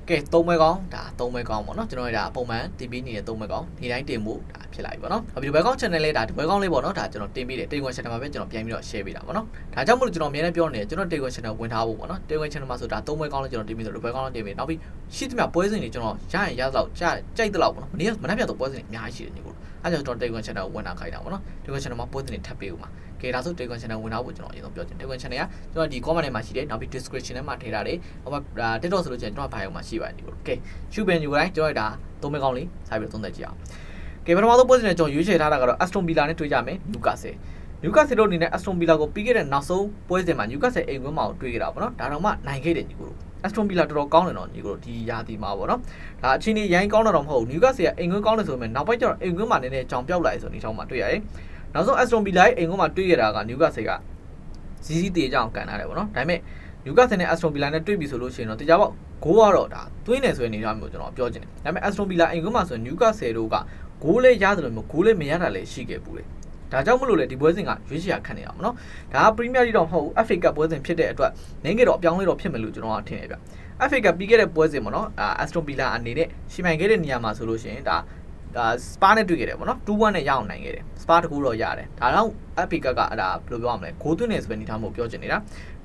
ကဲ3မဲကောင်းဒါ3မဲကောင်းပေါ့နော်ကျွန်တော်ဒါပုံမှန်တင်ပေးနေတဲ့3မဲကောင်းဒီတိုင်းတင်ဖို့ဒါဖြစ်လာပြီပေါ့နော်ဗီဒီယိုဘဲကောင်း channel လေးဒါဒီဘဲကောင်းလေးပေါ့နော်ဒါကျွန်တော်တင်ပေးတယ် Telegram channel မှာပဲကျွန်တော်ပြန်ပြီးတော့ share ပေးတာပေါ့နော်ဒါကြောင့်မို့လို့ကျွန်တော်အများနဲ့ပြောနေတယ်ကျွန်တော် Telegram channel ဝင်ထားဖို့ပေါ့နော် Telegram channel မှာဆိုဒါ3မဲကောင်းလေးကျွန်တော်တင်ပြီးဆိုဒီဘဲကောင်းလေးတင်ပေးနောက်ပြီးရှိသမျှပွဲစဉ်တွေကျွန်တော်ရရင်ရတော့ကြိုက်တဲ့လောက်ပေါ့နော်မနေ့ကမနေ့ပြန်တော့ပွဲစဉ်တွေအများကြီးရှိတယ်ညီကိုအဲကြောင့်ကျွန်တော် Telegram channel ဝင်တာခိုင်းတာပေါ့နော် Telegram channel မှာပွဲစဉ်တွေထပ်ပေးဦးမှာကဲဒါဆို Telegram channel ဝင်ထားဖို့ကျွန်တော်အရင်ဆုံးပြောချင် Telegram channel ကကျွန်တော်ဒီ comment ထဲမှာရှိတယ်နောက်ပြီး description ထဲမှာထည့်ထားတယ်ဟိုမှာ TikTok ဆိုလို့ကျွန်တော် bio မှာရှိပါတယ်ညီကိုကဲရှုပင်ယူတိုင်းကျွန်တော်ဒါ3မဲကောင်းလေးစားပြီးသုံးသက်ကြည့်အောင်ကဲပထမဆုံးပွဲစဉ်နဲ့ကျွန်တော်ရွေးချယ်ထားတာကတော့ Aston Villa နဲ့တွေ့ကြမယ် Newcastle တို့အနေနဲ့ Aston Villa ကိုပြီးခဲ့တဲ့နောက်ဆုံးပွဲစဉ်မှာ Newcastle အိမ်ကွင်းမှာတွေ့ခဲ့တာပေါ့နော်ဒါတော့မှနိုင်ခဲ့တယ်ညီကို Aston Villa တော်တော်ကောင်းတယ်နော်ညီကိုဒီရာသီမှာပေါ့နော်ဒါအချင်းကြီးရိုင်းကောင်းတော့မဟုတ် Newcastle ကအိမ်ကွင်းကောင်းတယ်ဆိုပေမဲ့နောက်ပိုင်းကျတော့အိမ်ကွင်းမှာနည်းနည်းကြောင်ပြောက်လာတယ်ဆိုနေချောင်းမှာတွေ့ရတယ်နောက်ဆုံး Aston Villa ရဲ့အိမ်ကွင်းမှာတွေ့ခဲ့တာက Newcastle ကစီးစီးတေးကြအောင်ကန်ထားတယ်ပေါ့နော်ဒါပေမဲ့ Newcastle နဲ့ Aston Villa နဲ့တွေ့ပြီဆိုလို့ရှိရင်တော့တရားပေါက်ဂိုးကတော့ဒါသွင်းနေဆိုတဲ့အနေအထားမျိုးကျွန်တော်ပြောချင်တယ်ဒါပေမဲ့ Aston Villa အိမ်ကွင်းမှာဆို Newcastle တို့ကဂိုးလေးရတယ်လို့မျိုးဂိုးလေးမရတာလည်းရှိခဲ့ဘူးလေဒါကြောင့်မလို့လေဒီပွဲစဉ်ကရွေးချယ်ရခန့်နေတာပေါ့နော်ဒါက Premier League တော့မဟုတ်ဘူး FA Cup ပွဲစဉ်ဖြစ်တဲ့အတွက်နိုင်ခဲ့တော့အပြောင်းလဲတော့ဖြစ်မယ်လို့ကျွန်တော်ကထင်တယ်ဗျ FA Cup ပြီးခဲ့တဲ့ပွဲစဉ်ပေါ့နော် Aston Villa အနေနဲ့ရှီမိုင်ခဲ့တဲ့နေရာမှာဆိုလို့ရှိရင်ဒါစပါနဲ့တွေ့ခဲ့တယ်ပေါ့နော် 2-1 နဲ့ရအောင်နိုင်ခဲ့တယ်စပါတကူတော့ရတယ်ဒါတော့ FA Cup ကအဲ့ဒါဘယ်လိုပြောရမလဲဂိုးသွင်းနေဆိုတဲ့အနေထားမျိုးပြောချင်နေတာ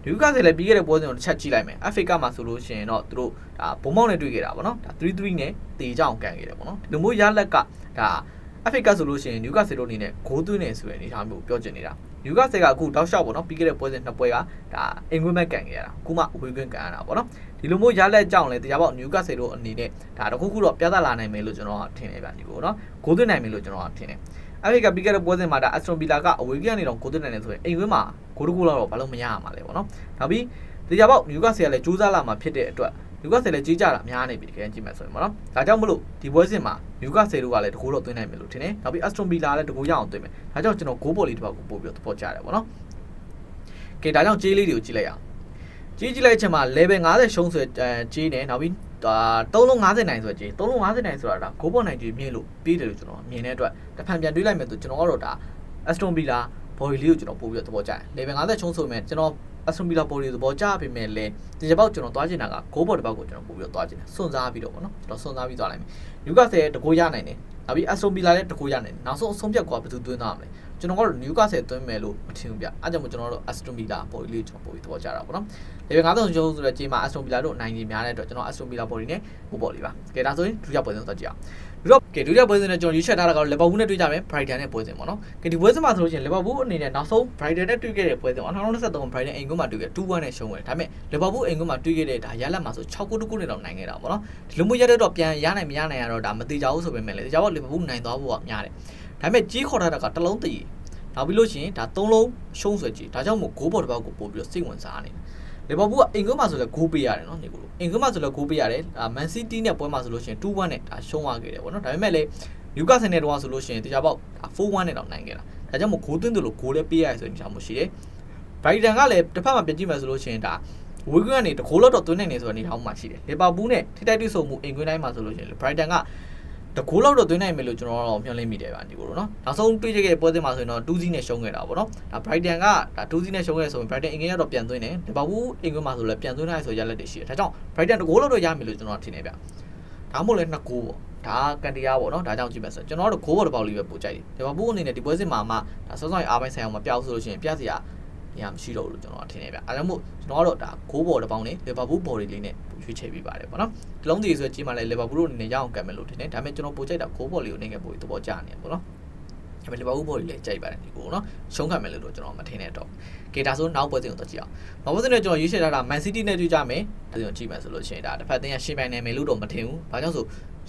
Newcastle လည်းပြီးခဲ့တဲ့ပွဲစဉ်ကိုတစ်ချက်ကြည့်လိုက်မယ် FA Cup မှာဆိုလို့ရှိရင်တော့သူတို့ဒါဘုံမောက်နဲ့တွေ့ခဲ့တာပေါ့နော်ဒါ3-3နဲ့တေကြအောင်ကန်ခဲ့တယ်ပေါ့နော်ဒီလိုမျိုးရလက်ကဒါFA Cup ဆိုလို့ရှိရင် Newcastle တို့အနေနဲ့ဂိုးသွင်းနေဆိုတဲ့အနေထားမျိုးပြောချင်နေတာ Newcastle ကအခုတောက်လျှောက်ပေါ့နော်ပြီးခဲ့တဲ့ပွဲစဉ်နှစ်ပွဲကဒါအင်ကွင်းမဲ့ကန်ခဲ့ရတာအခုမှအဝေးကွင်းကန်ရတာပေါ့နော်ဒီလိုမျိုးရလက်ကြောင့်လဲတရားပေါက် Newcastle တို့အနေနဲ့ဒါတခုခုတော့ပြသလာနိုင်မယ်လို့ကျွန်တော်ကထင်နေပါညီကိုနော်ဂိုးသွင်းနိုင်မယ်လို့ကျွန်တော်ကထင်တယ်FA Cupပြီးခဲ့တဲ့ပွဲစဉ်မှာဒါ Aston Villa ကအဝေးကနေတော့ဂိုးသွင်းနိုင်တယ်ဆိုရင်အိမ်ကွင်းမှာဂိုးတစ်ခုလောက်တော့ဘာလို့မရရမှာလဲပေါ့နော်နောက်ပြီးတရားပေါက် Newcastle ကလည်းစူးစမ်းလာမှာဖြစ်တဲ့အတွက် Newcastle လည်းကြီးကြတာအများနေပြီတကယ်ကြည့်မယ်ဆိုရင်ပေါ့နော်ဒါကြောင့်မလို့ဒီပွဲစဉ်မှာ Newcastle တို့ကလည်းတကူတော့သွင်းနိုင်မယ်လို့ထင်တယ်နောက်ပြီး Aston Villa လည်းတကူရအောင်သွင်းမယ်ဒါကြောင့်ကျွန်တော်ဂိုးပေါ်လေးတစ်ပေါက်ကိုပို့ပြီးတော့သဘောကျတယ်ပေါ့နော်ကဲဒါကြောင့်ကြေးလေးတွေကိုကြည့်လိုက်အောင်ကြေးကြည့်လိုက်ချက်မှာ level 50ရှုံးဆိုကြေးနဲ့နောက်ပြီး3လုံး50နိုင်ဆိုကြေး3လုံး50နိုင်ဆိုတာဒါဂိုးပေါ်နိုင်ကြေးမြင့်လို့ပြီးတယ်လို့ကျွန်တော်မြင်တဲ့အတွက်တစ်ဖန်ပြန်တွေးလိုက်မယ်ဆိုကျွန်တော်ကတော့ဒါ Aston Villa body လေးကိုကျွန်တော်ပို့ပြီးတော့သဘောကျတယ် level 50ရှုံးဆိုပေမဲ့ကျွန်တော် Aston Villa body သဘောကျပေမဲ့လည်းဒီတစ်ပေါက်ကျွန်တော်သွားချင်တာကဂိုးပေါ်တစ်ပေါက်ကိုကျွန်တော်ပို့ပြီးတော့သွားချင်တယ်စွန့်စားပြီးတော့ပေါ့နော်ကျွန်တော်စွန့်စားပြီးသွားလိုက်မယ် Newcastle တကိုးရနိုင်တယ်နောက်ပြီး Aston Villa လည်းတကိုးရနိုင်တယ်နောက်ဆုံးအဆုံးဖြတ်ကွာဘယ်သူသွင်းသွားမလဲကျွန်တော်ကတော့ Newcastle သွင်းမယ်လို့မထင်ဘူးဗျအားကြောင့်ကျွန်တော်တို့ Aston Villa body လေးကျွန်တော်ပို့ပြီးသဘောကျတာပေါ့နော် level 50ရှုံးဆိုတဲ့ကြေးမှာ Aston Villa တို့နိုင်ကြီးများတဲ့အတွက်ကျွန်တော် Aston Villa body နဲ့ပို့ပေါ်လေးပါကဲဒါဆိုရင်ဒုတိယပွဲစဉ်သွားကြည့်အောင်ကဲဒုတိယပွဲစဉ်နဲ့ကျွန်တော်ရွေးချယ်ထားတာကတော့ Liverpool နဲ့တွေ့ကြမယ် Brighton နဲ့ပွဲစဉ်ပေါ့နော်ကဲဒီပွဲစဉ်မှာဆိုလို့ရှိရင် Liverpool အနေနဲ့နောက်ဆုံး Brighton နဲ့တွေ့ခဲ့တဲ့ပွဲစဉ်2023 Brighton အိမ်ကွင်းမှာတွေ့ခဲ့2-1နဲ့ရှုံးခဲ့တယ်ဒါပေမဲ့ Liverpool အိမ်ကွင်းမှာတွေ့ခဲ့တဲ့ဒါရလက်မှာဆို6-9နဲ့တော့နိုင်ခဲ့တာပေါ့နော်ဒီလိုမျိုးရတဲ့တော့ပြန်ရနိုင်မရနိုင်ရတော့ဒါမသေးကြဘူးဆိုပေမဲ့လည်းဒါကြောင့် Liverpool နိုင်သွားဖို့ကများတယ်ဒါပေမဲ့ကြီးခေါ်ထားတာကတစ်လုံးတည်နောက်ပြီးလို့ရှိရင်ဒါ3လုံးရှုံးဆွဲကြီးဒါကြောင့်မို့ဂိုးပေါ်တစ်ပေါက်ကိုပို့ပြီးတော့စိတ်ဝင်စားနေတယ်လီဗာပူးကအင်ကွင်းမှာဆိုလဲဂိုးပေးရတယ်နော်ညီကိုအင်ကွင်းမှာဆိုလဲဂိုးပေးရတယ်မန်စီးတီးနဲ့ပွဲမှာဆိုလို့ရှိရင် 2-1 နဲ့ဒါရှုံးသွားခဲ့တယ်ပေါ့နော်ဒါပေမဲ့လည်းနျူကာဆယ်နဲ့တော့ဆိုလို့ရှိရင်တရားပေါက်4-1 နဲ့တော့နိုင်ခဲ့တာဒါကြောင့်မို့ဂိုးသွင်းတယ်လို့ဂိုးလည်းပေးရတယ်ဆိုရင်ဒါမှရှိတယ်ဘရိုက်တန်ကလည်းတစ်ဖက်မှာပြင်ကြည့်မယ်ဆိုလို့ရှိရင်ဒါဝေကွင်းကနေတကိုးလောက်တော့သွင်းနိုင်နေဆိုတဲ့အနေအထားမှရှိတယ်လီဗာပူးနဲ့ထိတိုက်တွေ့ဆုံမှုအင်ကွင်းတိုင်းမှာဆိုလို့ရှိရင်ဘရိုက်တန်ကတကိုးလောက်တော့သွင်းနိုင်မယ်လို့ကျွန်တော်တို့မျှော်လင့်မိတယ်ဗျာဒီကိုတော့နော်နောက်ဆုံးတွေ့ခဲ့တဲ့ပွဲစဉ်မှာဆိုရင်တော့2-0နဲ့ရှုံးခဲ့တာပေါ့နော်ဒါ Brighton ကဒါ2-0နဲ့ရှုံးခဲ့ဆိုရင် Brighton အင်္ဂလိပ်တော့ပြန်သွင်းတယ်လီဗာပူးအင်္ဂလိပ်မှာဆိုလည်းပြန်သွင်းနိုင်ဆိုရလက်တွေရှိတယ်ဒါကြောင့် Brighton တကိုးလောက်တော့ရမယ်လို့ကျွန်တော်ထင်နေဗျာဒါမှမဟုတ်လည်း2ဂိုးပေါ့ဒါကန်တီယာပေါ့နော်ဒါကြောင့်ကြည့်မယ်ဆိုကျွန်တော်တို့ဂိုးပေါ်တစ်ပေါက်လေးပဲပို့ကြိုက်တယ်လီဗာပူးအနေနဲ့ဒီပွဲစဉ်မှာမှဒါစောစောအားပိုင်းဆိုင်အောင်မပြောက်ဆိုလို့ရှိရင်ပြစရာနေရာမရှိတော့ဘူးလို့ကျွန်တော်ထင်နေဗျာအဲဒါမှမဟုတ်ကျွန်တော်ကတော့ဒါဂိုးပေါ်တစ်ပေါက်နဲ့လီဗာပူးဘော်ဒီလေးနဲ့ရွေးချယ်ပေးပါတယ်ပေါ့နော်ဒီလုံးကြီးဆိုကြီးမှလည်းလီဗာပူးတို့အနေနဲ့ရအောင်ကံမယ်လို့ထင်တယ်ဒါပေမဲ့ကျွန်တော်ပို့ကြိုက်တာဂိုးဘော်လေးကိုနေငယ်ပို့ပြီးသဘောကျနေတယ်ပေါ့နော်ဒါပေမဲ့လီဗာပူးဘော်ဒီလည်းကြိုက်ပါတယ်ဒီကိုနော်ရှုံးခံမယ်လို့ကျွန်တော်မထင်နဲ့တော့ကဲဒါဆိုနောက်ပွဲစဉ်ကိုတော့ကြည့်အောင်နောက်ပွဲစဉ်နဲ့ကျွန်တော်ရွေးချယ်ထားတာမန်စီးတီးနဲ့တွေ့ကြမယ်ဒါဆိုကြည့်မယ်ဆိုလို့ရှိရင်ဒါတစ်ဖက်အသင်းကရှင်းပြနိုင်မယ်လို့တော့မထင်ဘူးဘာကြောင့်ဆိ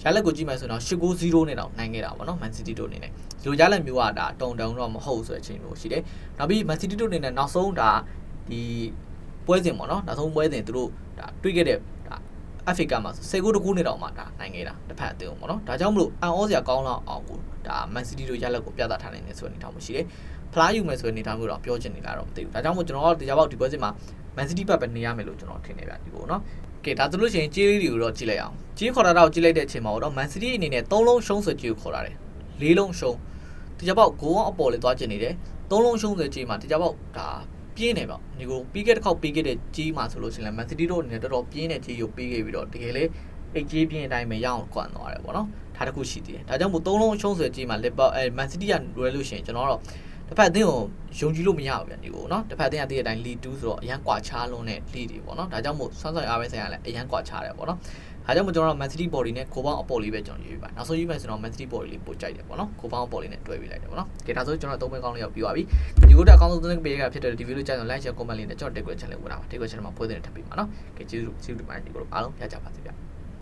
ုရလက်ကိုကြည့်မယ်ဆိုတော့8-0နဲ့တော့နိုင်ခဲ့တာပေါ့နော်မန်စီးတီးတို့အနေနဲ့ဒီလိုရလက်မျိုးကဒါတုံတော့မဟုတ်ဆိုတဲ့အချိန်မျိုးရှိတယ်နောက်ပြီးမန်စီးတီးတို့အနေနဲ့နောက်ဆုံးဒါဒီပွဲစဉ်ပေါ့နော်နောက်ဆုံးပွဲစဉ်သူတို့ဒါတွေ့ခဲ့တဲ့ဒါ FA Cup မှာ10-9နဲ့တော့မှဒါနိုင်ခဲ့တာတစ်ဖက်အသင်းပေါ့နော်ဒါကြောင့်မလို့အန်အောစရာကောင်းလောက်အောင်ကိုဒါမန်စီးတီးတို့ရလက်ကိုပြသထားနိုင်နေဆိုတဲ့အနေအထားမျိုးရှိတယ်ဖလားယူမယ်ဆိုတဲ့အနေအထားမျိုးတော့ပြောချင်နေလားတော့မသိဘူးဒါကြောင့်မို့ကျွန်တော်တို့ဒီပွဲစဉ်မှာမန်စီးတီးဘက်ပဲနေရမယ်လို့ကျွန်တော်ထင်နေဗျဒီကိုနော်ကဲဒါဆိုလို့ရှိရင်ကြေးလေးတွေကိုတော့ကြည့်လိုက်အောင်ကြေးခေါ်တာတော့ကြည့်လိုက်တဲ့အချိန်မှာတော့မန်စီးတီးအနေနဲ့3လုံးရှုံးဆွဲကြေးကိုခေါ်တာတယ်4လုံးရှုံးဒီကြပေါက်ဂိုးအောင်အပေါ်လေးသွားကျင်နေတယ်3လုံးရှုံးဆွဲကြေးမှာဒီကြပေါက်ဒါပြင်းနေပေါ့ဒီကိုပြီးခဲ့တဲ့ခေါက်ပြီးခဲ့တဲ့ကြေးမှာဆိုလို့ရှိရင်မန်စီးတီးတို့အနေနဲ့တော်တော်ပြင်းတဲ့ကြေးကိုပေးခဲ့ပြီးတော့တကယ်လေ HG ပြင်းအတိုင်းပဲရအောင်ကွန်သွားတယ်ပေါ့နော်ဒါတခုရှိသေးတယ်ဒါကြောင့်မို့3လုံးအရှုံးဆိုကြည့်မှာ Liverpool Man City ကလွယ်လို့ရှိရင်ကျွန်တော်ကတော့တစ်ဖက်အသင်းကိုယုံကြည်လို့မရဘူးဗျဒီကိုနော်တစ်ဖက်အသင်းကတည်းကအတိုင်း League 2ဆိုတော့အရန်ကွာချားလုံးနဲ့ League တွေပေါ့နော်ဒါကြောင့်မို့ဆွမ်းဆောင်အားပဲဆိုင်ရလဲအရန်ကွာချားတယ်ပေါ့နော်ဒါကြောင့်မို့ကျွန်တော်တို့ Man City body နဲ့ကိုပေါင်းအပေါ်လေးပဲကျွန်တော်ရွေးပါနောက်ဆုံးရွေးမယ်ဆိုတော့ Man City body လေးပို့ကြိုက်တယ်ပေါ့နော်ကိုပေါင်းအပေါ်လေးနဲ့တွဲပေးလိုက်တယ်ပေါ့နော်ကဲဒါဆိုကျွန်တော်သုံးပွဲကောင်းလေးရောက်ပြီးပါပြီဒီကိုတက်အကောင်းဆုံးသုံးပေးကဖြစ်တဲ့ဒီဗီဒီယိုကြိုက်ရင် like share comment လေးနဲ့ကျွန်တော် Telegram channel ဝင်လာပါ Telegram channel မှာဖွင့်တဲ့ထပ်ပေးပါနော်ကဲကျေးဇူးတင်ပါတယ်ဒီကိုအားလုံးရကြပါစေဗျ